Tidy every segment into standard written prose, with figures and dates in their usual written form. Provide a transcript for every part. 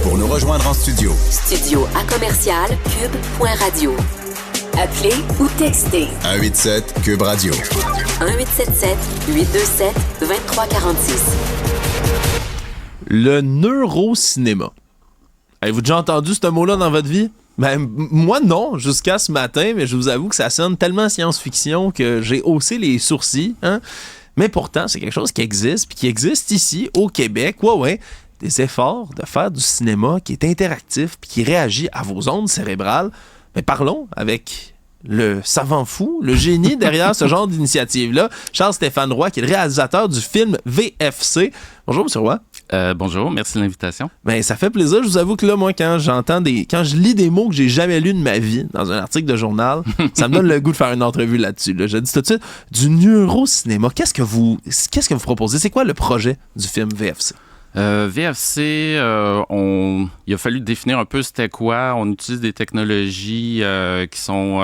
Pour nous rejoindre en studio. Studio à commercial cube.radio. Appelez ou textez. 187 Cube Radio. 1877-827-2346. Le neurocinéma. Avez-vous déjà entendu ce mot-là dans votre vie? Ben, moi, non, jusqu'à ce matin, mais je vous avoue que ça sonne tellement science-fiction que j'ai haussé les sourcils, hein? Mais pourtant, c'est quelque chose qui existe, puis qui existe ici, au Québec. Ouais, des efforts de faire du cinéma qui est interactif, puis qui réagit à vos ondes cérébrales. Mais parlons avec le savant fou, le génie derrière ce genre d'initiative-là, Charles-Stéphane Roy, qui est le réalisateur du film VFC. Bonjour, M. Roy. Bonjour, merci de l'invitation. Ben, ça fait plaisir. Je vous avoue que là, moi, quand je lis des mots que j'ai jamais lus de ma vie dans un article de journal, ça me donne le goût de faire une entrevue là-dessus. Là. Je dis tout de suite, du neurocinéma. Qu'est-ce que vous proposez? C'est quoi le projet du film VFC? VFC, il a fallu définir un peu c'était quoi. On utilise des technologies qui sont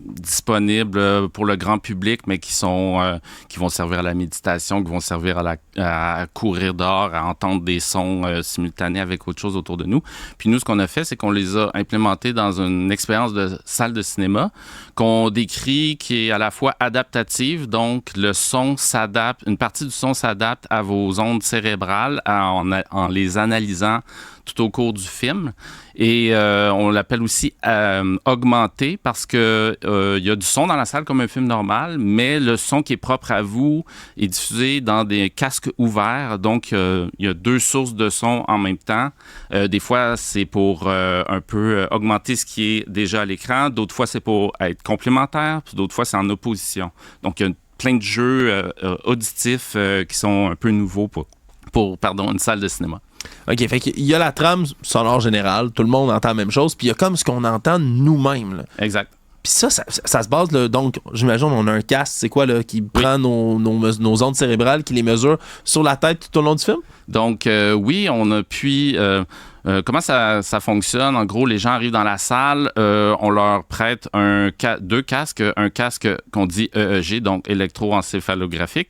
disponibles pour le grand public, mais qui vont servir à la méditation, qui vont servir à courir dehors, à entendre des sons simultanés avec autre chose autour de nous. Puis nous, ce qu'on a fait, c'est qu'on les a implémentés dans une expérience de salle de cinéma qu'on décrit qui est à la fois adaptative, donc le son s'adapte, une partie du son s'adapte à vos ondes cérébrales en les analysant tout au cours du film. Et on l'appelle aussi augmenté parce que il y a du son dans la salle comme un film normal, mais le son qui est propre à vous est diffusé dans des casques ouverts. Donc, il y a deux sources de son en même temps. Des fois, c'est pour un peu augmenter ce qui est déjà à l'écran. D'autres fois, c'est pour être complémentaire. Puis d'autres fois, c'est en opposition. Donc, il y a plein de jeux auditifs qui sont un peu nouveaux pour une salle de cinéma. OK, fait qu'il y a la trame sonore générale, tout le monde entend la même chose, puis il y a comme ce qu'on entend nous-mêmes. Là. Exact. Puis ça se base, là, donc, j'imagine, on a un casque, c'est quoi, là, qui prend nos ondes cérébrales, qui les mesure sur la tête tout au long du film? Donc, oui, on a pu... comment ça fonctionne? En gros, les gens arrivent dans la salle, on leur prête deux casques, un casque qu'on dit EEG, donc électroencéphalographique,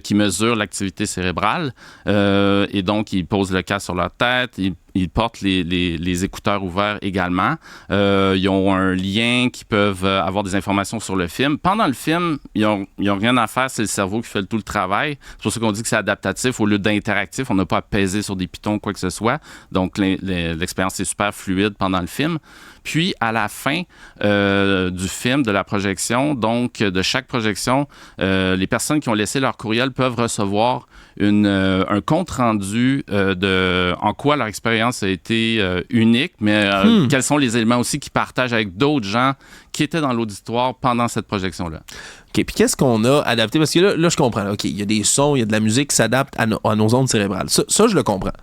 qui mesure l'activité cérébrale. Et donc, ils posent le casque sur leur tête, ils portent les écouteurs ouverts également. Ils ont un lien qui peuvent avoir des informations sur le film. Pendant le film, ils n'ont rien à faire, c'est le cerveau qui fait tout le travail. C'est pour ça qu'on dit que c'est adaptatif au lieu d'interactif. On n'a pas à peser sur des pitons ou quoi que ce soit. Donc, l'expérience est super fluide pendant le film. Puis, à la fin du film, de la projection, donc de chaque projection, les personnes qui ont laissé leur courriel peuvent recevoir un compte-rendu en quoi leur expérience a été unique, mais quels sont les éléments aussi qu'ils partagent avec d'autres gens qui étaient dans l'auditoire pendant cette projection-là. OK, puis qu'est-ce qu'on a adapté? Parce que là je comprends. OK, il y a des sons, il y a de la musique qui s'adapte à nos ondes cérébrales. Ça, je le comprends.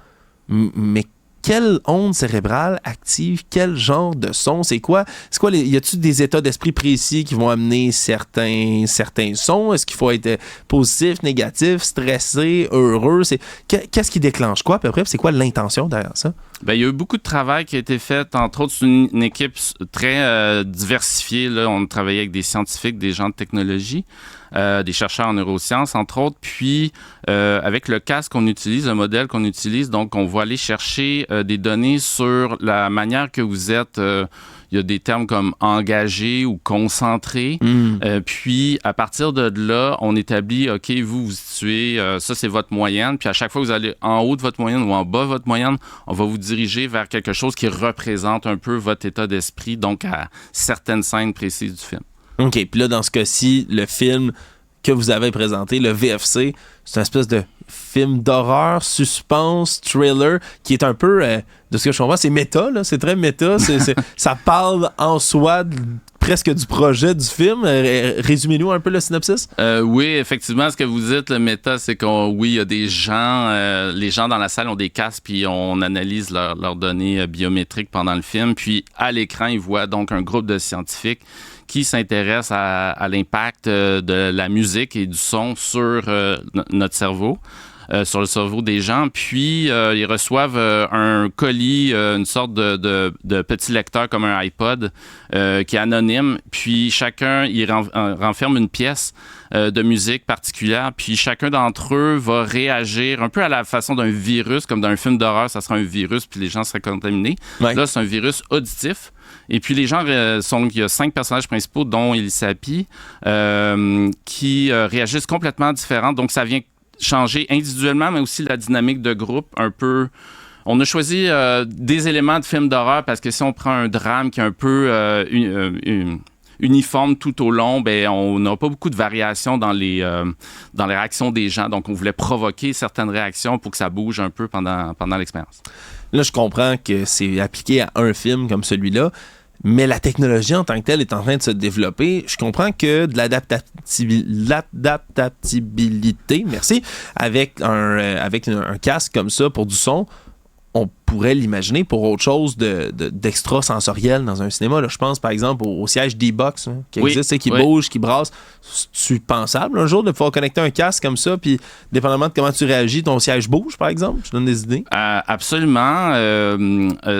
Mais quelle onde cérébrale active quel genre de son? C'est quoi? Y a-t-il des états d'esprit précis qui vont amener certains sons? Est-ce qu'il faut être positif, négatif, stressé, heureux? Qu'est-ce qui déclenche quoi? Puis après, c'est quoi l'intention derrière ça? Bien, il y a eu beaucoup de travail qui a été fait. Entre autres, c'est une équipe très diversifiée. Là. On travaillait avec des scientifiques, des gens de technologie, des chercheurs en neurosciences, entre autres. Puis, avec le casque qu'on utilise, le modèle qu'on utilise, donc on va aller chercher des données sur la manière que vous êtes... il y a des termes comme engagé ou concentré. Puis, à partir de là, on établit, OK, vous situez, ça, c'est votre moyenne. Puis, à chaque fois que vous allez en haut de votre moyenne ou en bas de votre moyenne, on va vous diriger vers quelque chose qui représente un peu votre état d'esprit, donc à certaines scènes précises du film. OK. Puis là, dans ce cas-ci, le film que vous avez présenté, le VFC, c'est une espèce de film d'horreur, suspense, thriller, qui est un peu, de ce que je comprends, c'est méta, là, c'est très méta, ça parle en soi presque du projet du film. Résumez-nous un peu le synopsis. Oui, effectivement, ce que vous dites, le méta, c'est il y a des gens, les gens dans la salle ont des casques, puis on analyse leurs données biométriques pendant le film, puis à l'écran, ils voient donc un groupe de scientifiques qui s'intéressent à l'impact de la musique et du son sur notre cerveau. sur le cerveau des gens. Puis, ils reçoivent un colis, une sorte de petit lecteur comme un iPod qui est anonyme. Puis, chacun, il renferme une pièce de musique particulière. Puis, chacun d'entre eux va réagir un peu à la façon d'un virus, comme dans un film d'horreur, ça serait un virus, puis les gens seraient contaminés. Ouais. Là, c'est un virus auditif. Et puis, les gens il y a 5 personnages principaux, dont Elisapi, qui réagissent complètement différents. Donc, ça vient changer individuellement, mais aussi la dynamique de groupe un peu. On a choisi des éléments de films d'horreur parce que si on prend un drame qui est un peu uniforme tout au long, ben on n'a pas beaucoup de variations dans les réactions des gens. Donc, on voulait provoquer certaines réactions pour que ça bouge un peu pendant l'expérience. Là, je comprends que c'est appliqué à un film comme celui-là, mais la technologie en tant que telle est en train de se développer. Je comprends que de l'adaptabilité, merci, avec un casque comme ça pour du son, on pourrait l'imaginer pour autre chose d'extra-sensoriel dans un cinéma. Là, je pense, par exemple, au siège D-Box qui existe, qui bouge, qui brasse. C'est pensable un jour de pouvoir connecter un casque comme ça, puis dépendamment de comment tu réagis, ton siège bouge, par exemple? Je donne des idées. Absolument.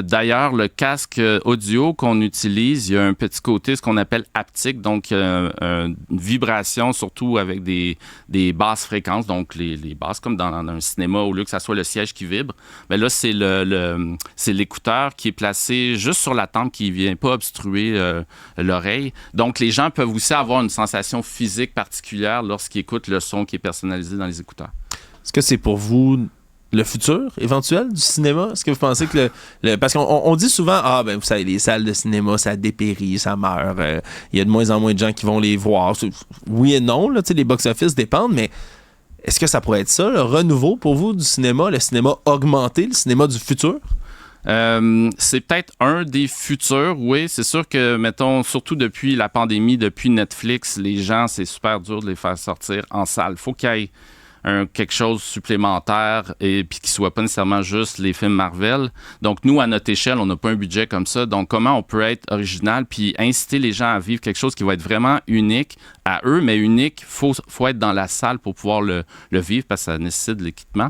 D'ailleurs, le casque audio qu'on utilise, il y a un petit côté, ce qu'on appelle haptique, donc une vibration, surtout avec des basses fréquences, donc les basses, comme dans un cinéma, au lieu que ça soit le siège qui vibre. Mais là, c'est c'est l'écouteur qui est placé juste sur la tempe, qui ne vient pas obstruer l'oreille. Donc, les gens peuvent aussi avoir une sensation physique particulière lorsqu'ils écoutent le son qui est personnalisé dans les écouteurs. Est-ce que c'est pour vous le futur éventuel du cinéma? Est-ce que vous pensez que parce qu'on dit souvent, vous savez, les salles de cinéma, ça dépérit, ça meurt, il y a de moins en moins de gens qui vont les voir. Oui et non, là, les box-office dépendent, mais est-ce que ça pourrait être ça, le renouveau pour vous du cinéma, le cinéma augmenté, le cinéma du futur? C'est peut-être un des futurs, oui. C'est sûr que, mettons, surtout depuis la pandémie, depuis Netflix, les gens, c'est super dur de les faire sortir en salle. Faut qu'il y ait quelque chose supplémentaire et puis qui soit pas nécessairement juste les films Marvel. Donc, nous, à notre échelle, on n'a pas un budget comme ça. Donc, comment on peut être original puis inciter les gens à vivre quelque chose qui va être vraiment unique à eux, mais unique, faut être dans la salle pour pouvoir le vivre parce que ça nécessite de l'équipement.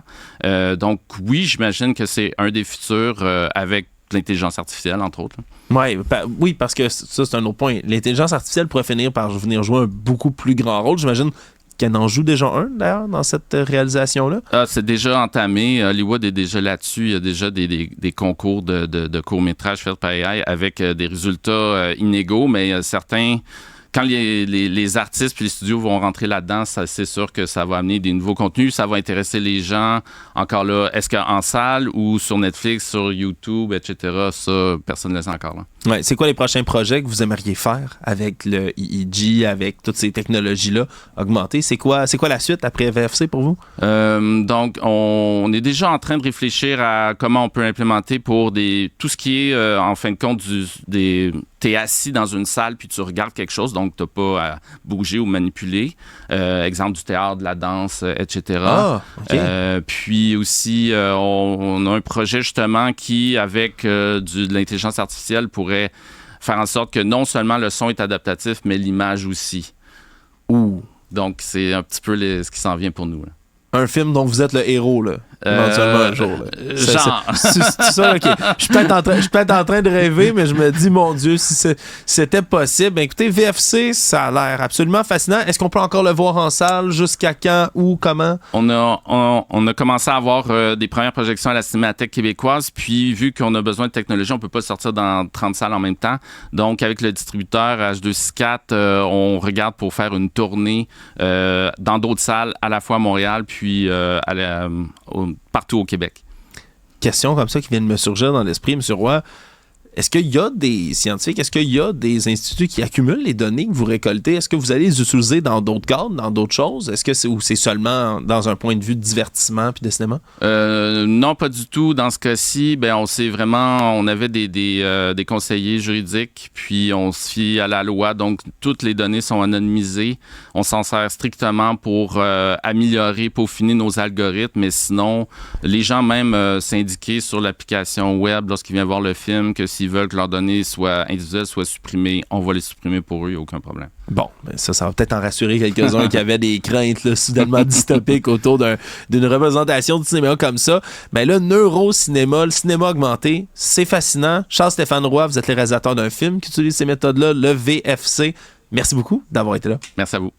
Donc, oui, j'imagine que c'est un des futurs avec l'intelligence artificielle, entre autres. Oui, parce que ça, c'est un autre point. L'intelligence artificielle pourrait finir par venir jouer un beaucoup plus grand rôle, j'imagine. Qu'elle en joue déjà un, d'ailleurs, dans cette réalisation-là? C'est déjà entamé. Hollywood est déjà là-dessus. Il y a déjà des concours de courts-métrages faits par AI avec des résultats inégaux, mais certains... Quand les artistes puis les studios vont rentrer là-dedans, c'est sûr que ça va amener des nouveaux contenus, ça va intéresser les gens. Encore là, est-ce qu'en salle ou sur Netflix, sur YouTube, etc., ça, personne ne le sait encore. Là. Ouais, c'est quoi les prochains projets que vous aimeriez faire avec le EEG, avec toutes ces technologies-là augmentées? C'est quoi la suite après VFC pour vous? Donc, on est déjà en train de réfléchir à comment on peut implémenter pour tout ce qui est, en fin de compte, t'es assis dans une salle puis tu regardes quelque chose, donc t'as pas à bouger ou manipuler. Exemple du théâtre, de la danse, etc. Ah, OK. Puis aussi, on a un projet justement qui, avec de l'intelligence artificielle, pourrait faire en sorte que non seulement le son est adaptatif, mais l'image aussi. Donc, c'est un petit peu ce qui s'en vient pour nous. Là. Un film dont vous êtes le héros, là. Éventuellement un jour. Là. Genre. C'est ça, OK. Je suis peut-être en train de rêver, mais je me dis, mon Dieu, si c'était possible. Ben, écoutez, VFC, ça a l'air absolument fascinant. Est-ce qu'on peut encore le voir en salle? Jusqu'à quand? Où? Comment? On a commencé à avoir des premières projections à la Cinémathèque québécoise, puis vu qu'on a besoin de technologie, on peut pas le sortir dans 30 salles en même temps. Donc, avec le distributeur H264, on regarde pour faire une tournée dans d'autres salles, à la fois à Montréal, puis partout au Québec. Question comme ça qui vient de me surgir dans l'esprit, M. Roy. Est-ce qu'il y a des scientifiques, est-ce qu'il y a des instituts qui accumulent les données que vous récoltez? Est-ce que vous allez les utiliser dans d'autres cadres, dans d'autres choses? Est-ce que c'est seulement dans un point de vue de divertissement puis de cinéma? Non, pas du tout. Dans ce cas-ci, on avait des conseillers juridiques, puis on se fie à la loi. Donc, toutes les données sont anonymisées. On s'en sert strictement pour améliorer, peaufiner nos algorithmes. Mais sinon, les gens même s'indiquer sur l'application web lorsqu'ils viennent voir le film que s'ils veulent que leurs données soient individuelles, soient supprimées, on va les supprimer pour eux, il n'y a aucun problème. Bon, ben ça va peut-être en rassurer quelques-uns qui avaient des craintes là, soudainement dystopiques autour d'une représentation du cinéma comme ça. Mais là, neurocinéma, le cinéma augmenté, c'est fascinant. Charles-Stéphane Roy, vous êtes le réalisateur d'un film qui utilise ces méthodes-là, le VFC. Merci beaucoup d'avoir été là. Merci à vous.